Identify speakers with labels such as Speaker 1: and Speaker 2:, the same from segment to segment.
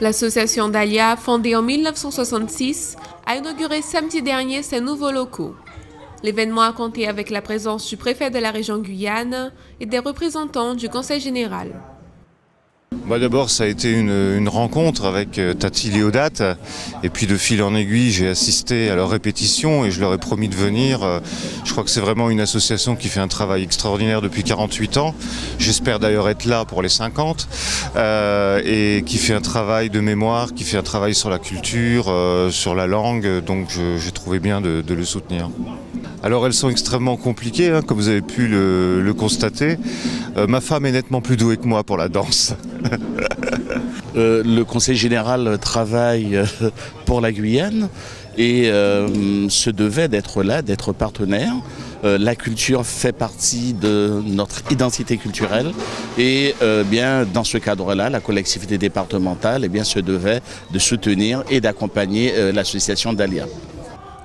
Speaker 1: L'association Dahlia, fondée en 1966, a inauguré samedi dernier ses nouveaux locaux. L'événement a compté avec la présence du préfet de la région Guyane et des représentants du Conseil général.
Speaker 2: D'abord, ça a été une rencontre avec Tati Léodate, et puis de fil en aiguille, j'ai assisté à leur répétition et je leur ai promis de venir. Je crois que c'est vraiment une association qui fait un travail extraordinaire depuis 48 ans. J'espère d'ailleurs être là pour les 50, et qui fait un travail de mémoire, qui fait un travail sur la culture, sur la langue, donc j'ai trouvé bien de le soutenir. Alors elles sont extrêmement compliquées, comme vous avez pu le constater. Ma femme est nettement plus douée que moi pour la danse.
Speaker 3: Le Conseil général travaille pour la Guyane et se devait d'être là, d'être partenaire. La culture fait partie de notre identité culturelle et bien dans ce cadre-là, la collectivité départementale se devait de soutenir et d'accompagner l'association Dahlia.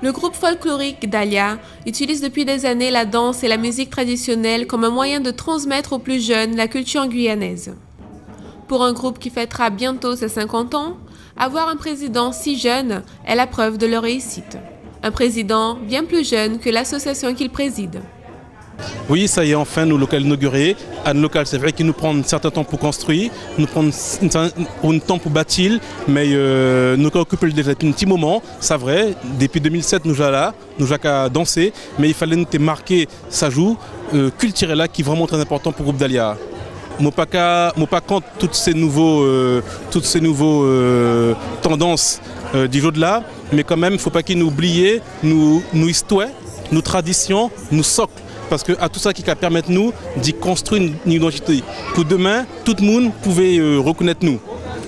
Speaker 1: Le groupe folklorique Dahlia utilise depuis des années la danse et la musique traditionnelle comme un moyen de transmettre aux plus jeunes la culture guyanaise. Pour un groupe qui fêtera bientôt ses 50 ans, avoir un président si jeune est la preuve de leur réussite. Un président bien plus jeune que l'association qu'il préside.
Speaker 4: Oui, ça y est, enfin, nos locales inaugurés. Un local, c'est vrai qu'il nous prend un certain temps pour construire, nous prend un temps pour bâtir, mais nous occupons déjà depuis un petit moment, c'est vrai. Depuis 2007, nous sommes là, nous avons qu'à danser, mais il fallait nous marquer sa joue culturelle là, qui est vraiment très important pour le groupe Dahlia. Je ne suis pas contre toutes ces nouvelles tendances du jour de là, mais quand même, il ne faut pas qu'ils nous oublient nos histoires, nos traditions, nos socles. Parce que à tout ça qui permet nous d'y construire une identité. Pour demain, tout le monde pouvait reconnaître nous.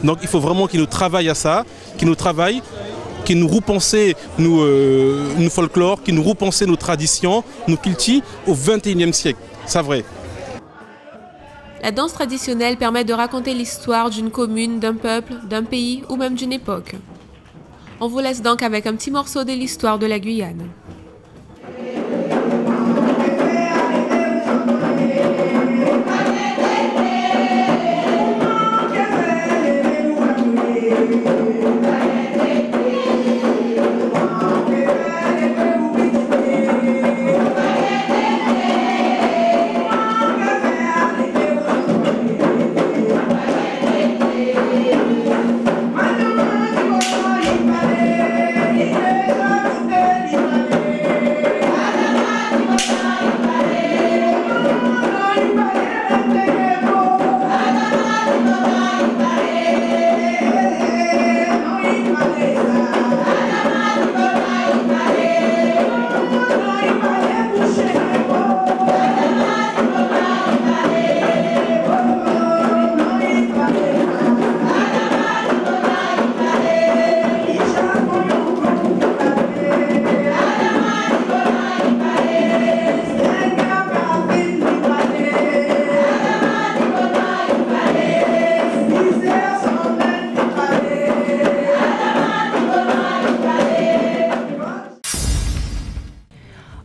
Speaker 4: Donc il faut vraiment qu'ils nous travaillent à ça, qu'ils nous repensent nos folklore, qu'ils nous repensent nos traditions, nos cultures au XXIe siècle. C'est vrai.
Speaker 1: La danse traditionnelle permet de raconter l'histoire d'une commune, d'un peuple, d'un pays ou même d'une époque. On vous laisse donc avec un petit morceau de l'histoire de la Guyane.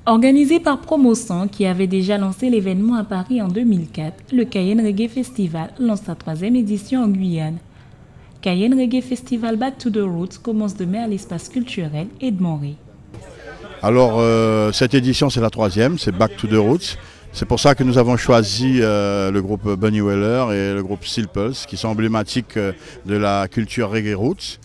Speaker 5: Organisé par Promotion qui avait déjà lancé l'événement à Paris en 2004, le Cayenne Reggae Festival lance sa 3e édition en Guyane. Cayenne Reggae Festival Back to the Roots commence demain à l'espace culturel Edmond-Ré.
Speaker 6: Alors cette édition c'est la 3e, c'est Back to the Roots. C'est pour ça que nous avons choisi le groupe Bunny Weller et le groupe Steel Pulse qui sont emblématiques de la culture reggae roots.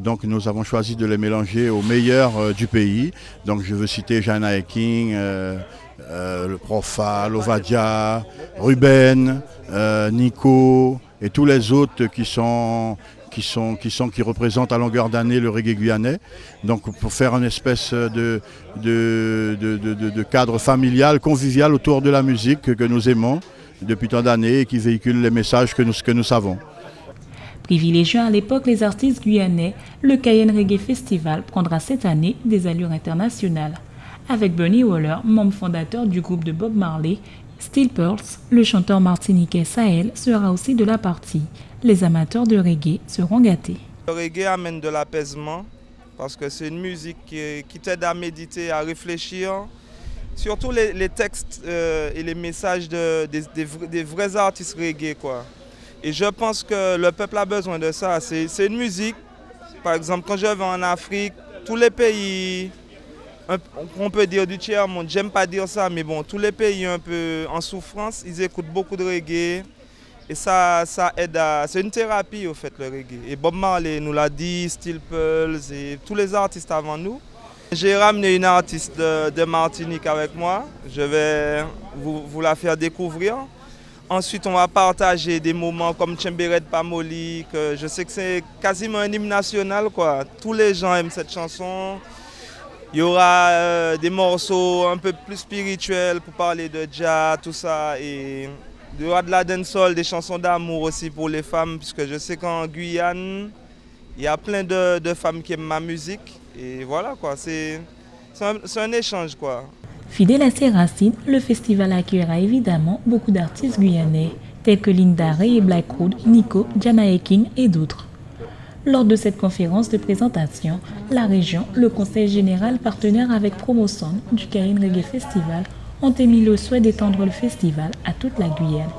Speaker 6: Donc nous avons choisi de les mélanger aux meilleurs du pays. Donc je veux citer Jana King, le Profa, Lovadia, Ruben, Nico et tous les autres qui représentent à longueur d'année le reggae guyanais. Donc pour faire une espèce de cadre familial, convivial autour de la musique que nous aimons depuis tant d'années et qui véhicule les messages que nous savons.
Speaker 5: Privilégiant à l'époque les artistes guyanais, le Cayenne Reggae Festival prendra cette année des allures internationales. Avec Bunny Weller, membre fondateur du groupe de Bob Marley, Steel Pulse, le chanteur martiniquais Sahel sera aussi de la partie. Les amateurs de reggae seront gâtés.
Speaker 7: Le reggae amène de l'apaisement parce que c'est une musique qui t'aide à méditer, à réfléchir. Surtout les textes et les messages des vrais artistes reggae, quoi. Et je pense que le peuple a besoin de ça. C'est une musique. Par exemple, quand je vais en Afrique, tous les pays, on peut dire du tiers-monde, j'aime pas dire ça, mais bon, tous les pays un peu en souffrance, ils écoutent beaucoup de reggae. Et ça aide à... C'est une thérapie au fait, le reggae. Et Bob Marley nous l'a dit, Steel Pulse et tous les artistes avant nous. J'ai ramené une artiste de Martinique avec moi. Je vais vous la faire découvrir. Ensuite, on va partager des moments comme Tchemberet Pamoli, que je sais que c'est quasiment un hymne national, quoi. Tous les gens aiment cette chanson. Il y aura des morceaux un peu plus spirituels pour parler de Jah, tout ça. Et il y aura de la dancehall, des chansons d'amour aussi pour les femmes, puisque je sais qu'en Guyane, il y a plein de femmes qui aiment ma musique. Et voilà, quoi. C'est un échange, quoi.
Speaker 5: Fidèle à ses racines, le festival accueillera évidemment beaucoup d'artistes guyanais, tels que Linda Ray et Blackwood, Nico, Jana King et d'autres. Lors de cette conférence de présentation, la région, le conseil général partenaire avec Promosound du Cayenne Reggae Festival ont émis le souhait d'étendre le festival à toute la Guyane.